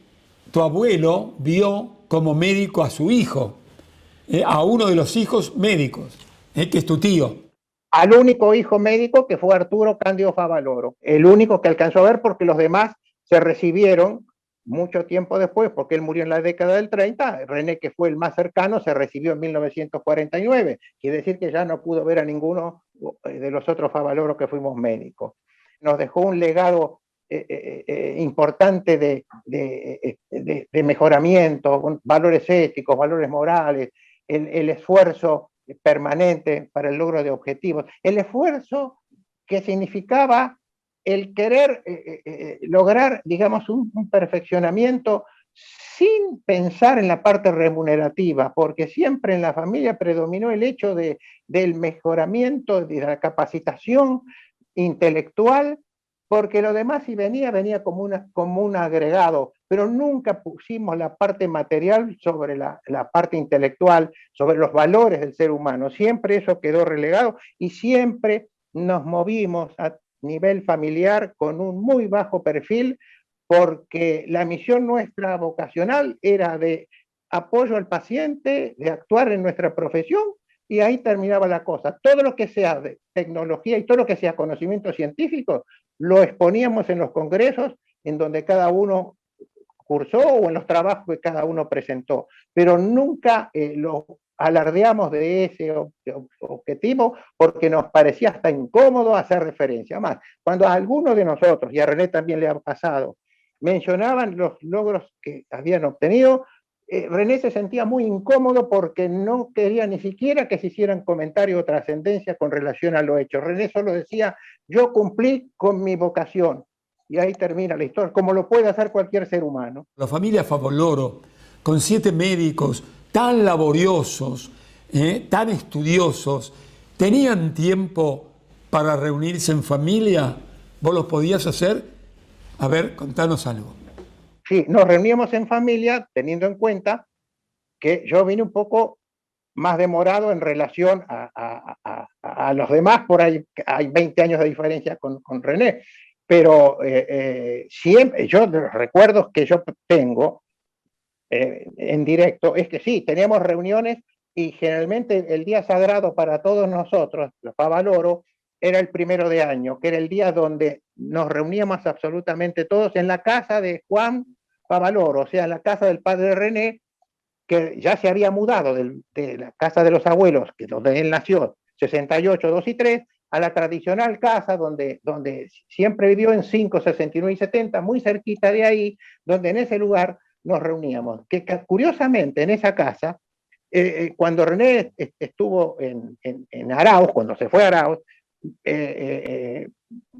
tu abuelo vio como médico a su hijo, a uno de los hijos médicos, que es tu tío. Al único hijo médico, que fue Arturo Cándido Favaloro, el único que alcanzó a ver, porque los demás se recibieron mucho tiempo después, porque él murió en la década del 30, René, que fue el más cercano, se recibió en 1949, quiere decir que ya no pudo ver a ninguno de los otros Favaloro que fuimos médicos. Nos dejó un legado importante de mejoramiento, valores éticos, valores morales, el esfuerzo permanente para el logro de objetivos, el esfuerzo que significaba el querer lograr, digamos, un perfeccionamiento sin pensar en la parte remunerativa, porque siempre en la familia predominó el hecho del mejoramiento, de la capacitación intelectual, porque lo demás, si venía como un agregado, pero nunca pusimos la parte material sobre la parte intelectual, sobre los valores del ser humano. Siempre eso quedó relegado y siempre nos movimos a nivel familiar con un muy bajo perfil, porque la misión nuestra vocacional era de apoyo al paciente, de actuar en nuestra profesión, y ahí terminaba la cosa. Todo lo que sea de tecnología y todo lo que sea conocimiento científico lo exponíamos en los congresos en donde cada uno cursó o en los trabajos que cada uno presentó, pero nunca lo alardeamos de ese objetivo porque nos parecía hasta incómodo hacer referencia. Más, cuando a alguno de nosotros, y a René también le ha pasado, mencionaban los logros que habían obtenido, René se sentía muy incómodo porque no quería ni siquiera que se hicieran comentarios o trascendencia con relación a lo hecho. René solo decía, yo cumplí con mi vocación. y ahí termina la historia, como lo puede hacer cualquier ser humano. La familia Favoloro, con 7 médicos tan laboriosos, tan estudiosos, ¿tenían tiempo para reunirse en familia? ¿Vos los podías hacer? A ver, contanos algo. Sí, nos reuníamos en familia, teniendo en cuenta que yo vine un poco más demorado en relación a los demás, por ahí hay 20 años de diferencia con René, pero siempre, yo de los recuerdos que yo tengo en directo, es que sí, teníamos reuniones y generalmente el día sagrado para todos nosotros, los Favaloro, era el 1 de año, que era el día donde nos reuníamos absolutamente todos en la casa de Juan Favaloro, o sea, en la casa del padre René, que ya se había mudado de la casa de los abuelos, que donde él nació, 68, 2 y 3, a la tradicional casa donde siempre vivió en 5, 69 y 70, muy cerquita de ahí, donde en ese lugar nos reuníamos. Que curiosamente en esa casa, cuando René estuvo en Arauz, cuando se fue a Arauz,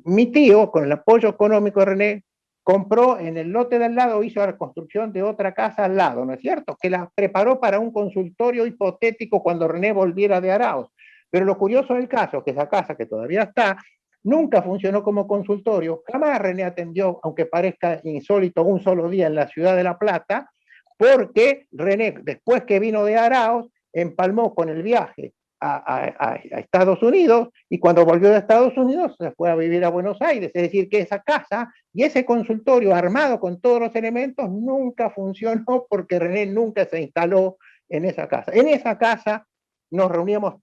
mi tío, con el apoyo económico de René, compró en el lote de al lado, hizo la construcción de otra casa al lado, ¿no es cierto? Que la preparó para un consultorio hipotético cuando René volviera de Arauz. Pero lo curioso del caso, que esa casa que todavía está, nunca funcionó como consultorio, jamás René atendió, aunque parezca insólito, un solo día en la ciudad de La Plata, porque René, después que vino de Arauz, empalmó con el viaje a Estados Unidos, y cuando volvió de Estados Unidos se fue a vivir a Buenos Aires. Es decir, que esa casa y ese consultorio armado con todos los elementos nunca funcionó porque René nunca se instaló en esa casa. En esa casa nos reuníamos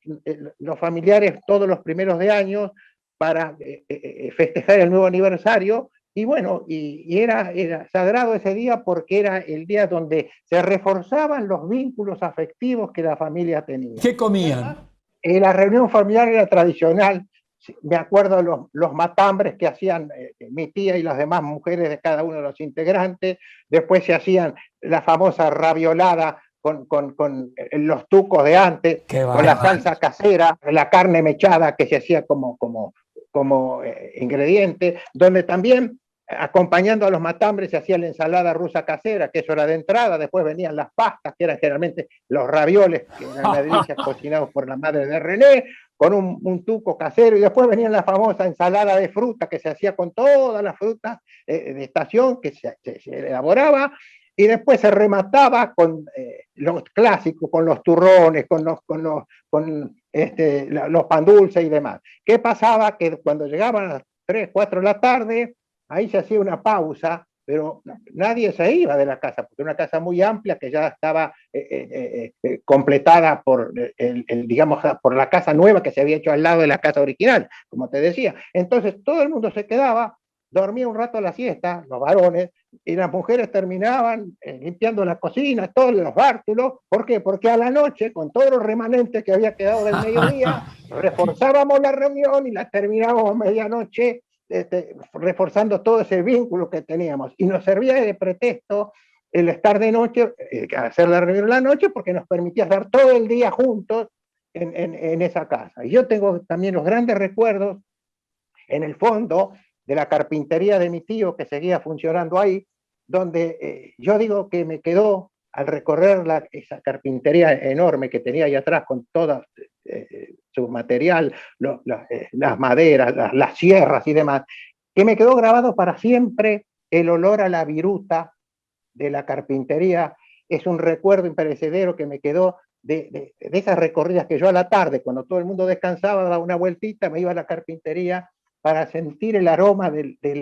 los familiares todos los primeros de años para festejar el nuevo aniversario. Y bueno, y era sagrado ese día porque era el día donde se reforzaban los vínculos afectivos que la familia tenía. ¿Qué comían? La reunión familiar era tradicional. Me acuerdo los matambres que hacían mi tía y las demás mujeres de cada uno de los integrantes. Después se hacían la famosa raviolada con los tucos de antes, con la salsa casera, la carne mechada que se hacía como ingrediente, donde también acompañando a los matambres se hacía la ensalada rusa casera, que eso era de entrada. Después venían las pastas, que eran generalmente los ravioles, que eran las delicias cocinados por la madre de René, con un tuco casero, y después venía la famosa ensalada de fruta, que se hacía con todas las frutas de estación, que se elaboraba, y después se remataba con los clásicos, con los turrones, con los pan dulces y demás. ¿Qué pasaba? Que cuando llegaban a las 3, 4 de la tarde, ahí se hacía una pausa, pero nadie se iba de la casa, porque era una casa muy amplia que ya estaba completada por, digamos, por la casa nueva que se había hecho al lado de la casa original, como te decía. Entonces todo el mundo se quedaba, dormía un rato la siesta, los varones, y las mujeres terminaban limpiando la cocina, todos los bártulos. ¿Por qué? Porque a la noche, con todos los remanentes que había quedado del mediodía, reforzábamos la reunión y la terminábamos a medianoche, reforzando todo ese vínculo que teníamos. Y nos servía de pretexto el estar de noche, hacer la reunión en la noche, porque nos permitía estar todo el día juntos en esa casa. Y yo tengo también los grandes recuerdos, en el fondo, de la carpintería de mi tío, que seguía funcionando ahí, donde yo digo que me quedó, al recorrer esa carpintería enorme que tenía ahí atrás, con todo su material, las maderas, las sierras y demás, que me quedó grabado para siempre el olor a la viruta de la carpintería. Es un recuerdo imperecedero que me quedó de esas recorridas que yo a la tarde, cuando todo el mundo descansaba, daba una vueltita, me iba a la carpintería para sentir el aroma de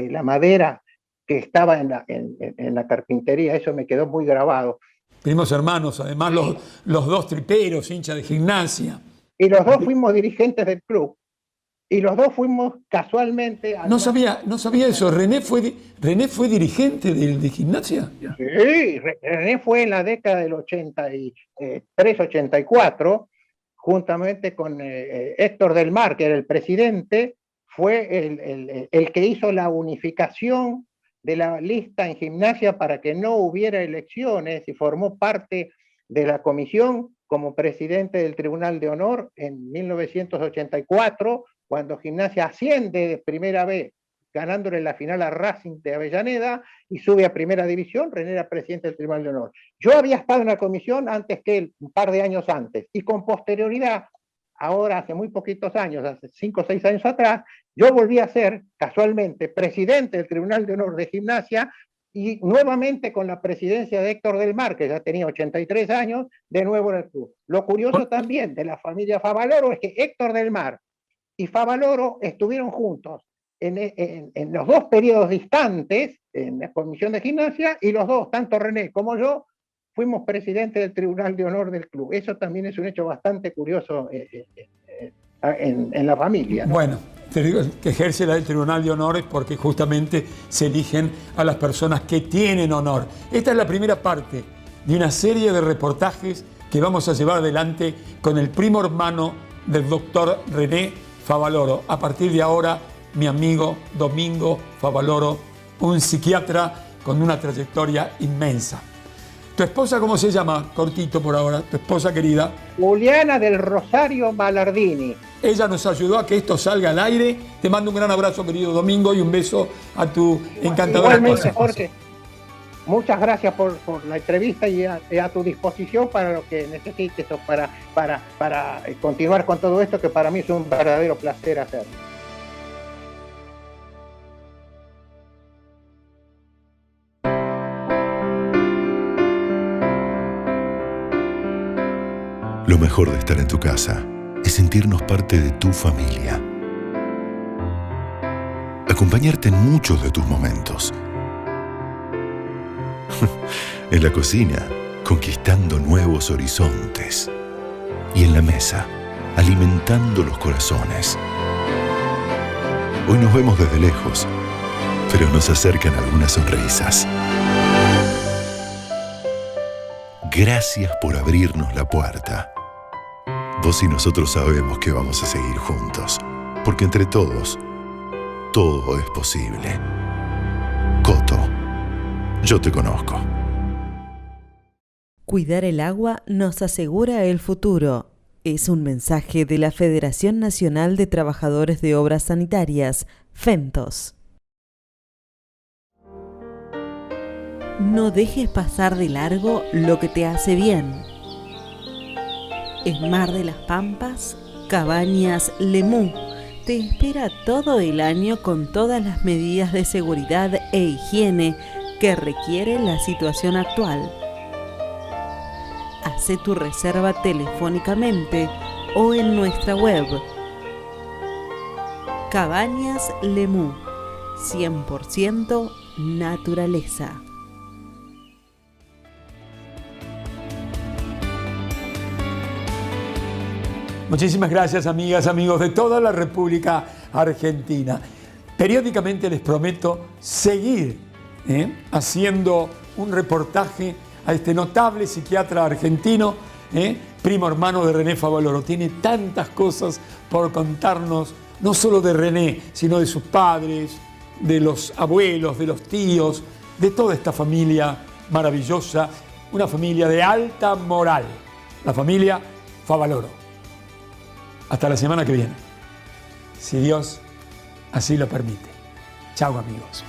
la madera que estaba en la carpintería. Eso me quedó muy grabado. Primos hermanos, además los dos triperos, hinchas de Gimnasia. Y los dos fuimos dirigentes del club. Y los dos fuimos casualmente... No sabía eso. ¿René fue dirigente de Gimnasia? Sí, René fue en la década del 83, 84, juntamente con Héctor del Mar, que era el presidente, fue el que hizo la unificación de la lista en Gimnasia para que no hubiera elecciones, y formó parte de la comisión como presidente del Tribunal de Honor en 1984, cuando Gimnasia asciende de primera vez ganándole la final a Racing de Avellaneda y sube a Primera División. René era presidente del Tribunal de Honor. Yo había estado en la comisión antes que él, un par de años antes, y con posterioridad, ahora hace muy poquitos años, hace 5 o 6 años atrás, yo volví a ser casualmente presidente del Tribunal de Honor de Gimnasia y nuevamente con la presidencia de Héctor del Mar, que ya tenía 83 años, de nuevo en el club. Lo curioso también de la familia Favaloro es que Héctor del Mar y Favaloro estuvieron juntos en los 2 periodos distantes en la comisión de Gimnasia, y los dos, tanto René como yo, fuimos presidentes del Tribunal de Honor del club. Eso también es un hecho bastante curioso en la familia, ¿no? Bueno, te digo que ejerce el Tribunal de Honor es porque justamente se eligen a las personas que tienen honor. Esta es la primera parte de una serie de reportajes que vamos a llevar adelante con el primo hermano del doctor René Favaloro. A partir de ahora, mi amigo Domingo Favaloro, un psiquiatra con una trayectoria inmensa. ¿Tu esposa cómo se llama? Cortito por ahora, tu esposa querida. Juliana del Rosario Malardini. Ella nos ayudó a que esto salga al aire. Te mando un gran abrazo, querido Domingo, y un beso a tu encantadora Igualmente, esposa. Jorge, muchas gracias por la entrevista y a tu disposición para lo que necesites o para continuar con todo esto, que para mí es un verdadero placer hacerlo. Lo mejor de estar en tu casa es sentirnos parte de tu familia. Acompañarte en muchos de tus momentos. En la cocina, conquistando nuevos horizontes. Y en la mesa, alimentando los corazones. Hoy nos vemos desde lejos, pero nos acercan algunas sonrisas. Gracias por abrirnos la puerta. Vos y nosotros sabemos que vamos a seguir juntos, porque entre todos, todo es posible. Coto, yo te conozco. Cuidar el agua nos asegura el futuro. Es un mensaje de la Federación Nacional de Trabajadores de Obras Sanitarias, FENTOS. No dejes pasar de largo lo que te hace bien. En Mar de las Pampas, Cabañas Lemú te espera todo el año con todas las medidas de seguridad e higiene que requiere la situación actual. Hace tu reserva telefónicamente o en nuestra web. Cabañas Lemú, 100% naturaleza. Muchísimas gracias, amigas, amigos de toda la República Argentina. Periódicamente les prometo seguir haciendo un reportaje a este notable psiquiatra argentino, primo hermano de René Favaloro. Tiene tantas cosas por contarnos, no solo de René, sino de sus padres, de los abuelos, de los tíos, de toda esta familia maravillosa, una familia de alta moral, la familia Favaloro. Hasta la semana que viene, si Dios así lo permite. Chao, amigos.